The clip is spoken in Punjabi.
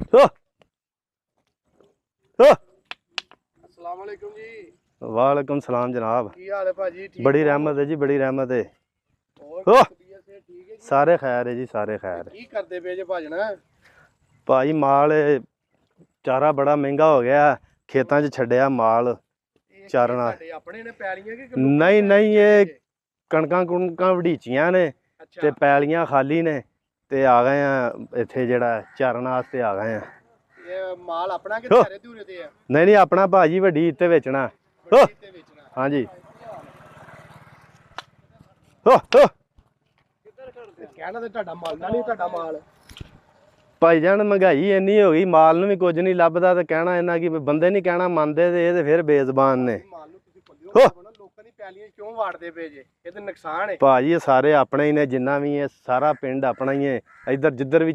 अस्सलाम वालेकुम जी। वालेकुम सलाम जनाब। की हाल है भाजी? ठीक बड़ी हो? रहमत है जी, बड़ी रहमत है। और हो तबीयत से ठीक है जी? सारे खैर है जी, सारे खैर है। की करते पे जे भाजना? भाई माल चारा बड़ा महंगा हो गया, खेतां 'ਚ ਛੱਡਿਆ माल ਇਹ ਚਾਰਨਾ। ਤੁਹਾਡੇ ਆਪਣੇ ਨੇ ਪੈਲੀਆਂ ਕਿ ਨਹੀਂ ਨਹੀਂ, ਇਹ ਕਣਕਾਂ ਕੁਣਕਾਂ ਵਢੀਚੀਆਂ ਨੇ ਤੇ ਅੱਛਾ, ਪੈਲੀਆਂ ਖਾਲੀ ਨੇ ਤੇ ਆ ਗਏ ਆ ਇੱਥੇ ਜਿਹੜਾ ਚਾਰਨ ਵਾਸਤੇ ਆ ਗਏ ਆ। ਇਹ ਮਾਲ ਆਪਣਾ ਕਿ ਹੋ। ਧਾਰੇ ਧੂਰੇ ਤੇ ਆ? ਨਹੀਂ ਨਹੀਂ, ਆਪਣਾ ਭਾਜੀ ਵੱਡੀ ਇੱਥੇ ਵੇਚਣਾ। ਹੋ ਮੰਡੀ ਤੇ ਵੇਚਣਾ? ਹਾਂਜੀ। ਹੋ ਕਹਿਣਾ ਤੇ ਤੁਹਾਡਾ ਮਾਲ ਨਾ ਨਹੀਂ, ਤੁਹਾਡਾ ਮਾਲ ਭਾਈਜਾਨ ਮਹਿੰਗਾਈ ਇੰਨੀ ਹੋ ਗਈ, ਮਾਲ ਨੂੰ ਵੀ ਕੁਝ ਨਹੀਂ ਲੱਭਦਾ ਤੇ ਕਹਿਣਾ ਇਹਨਾਂ ਕੀ ਬੰਦੇ ਨਹੀਂ ਕਹਿਣਾ ਮੰਨਦੇ ਤੇ ਇਹ ਤੇ ਫਿਰ ਬੇਜ਼ਬਾਨ ਨੇ। ਮਾਲ ਨੂੰ ਤੁਸੀਂ ਪੱਲਿਓ ਹੋ। ਬਣੋ, ਲੋਕਾਂ ਦੀ ਪੈਲੀਆਂ ਕਿਉਂ ਵਾੜਦੇ ਪਏ ਜੇ? ਇਹ ਤੇ ਨੁਕਸਾਨ ਹੈ। ਭਾਜੀ ਇਹ ਸਾਰੇ ਆਪਣੇ ਹੀ ਨੇ, ਜਿੰਨਾ ਵੀ ਇਹ ਸਾਰਾ ਪਿੰਡ ਆਪਣਾ ਹੀ ਹੈ। ਇੱਧਰ ਜਿੱਧਰ ਵੀ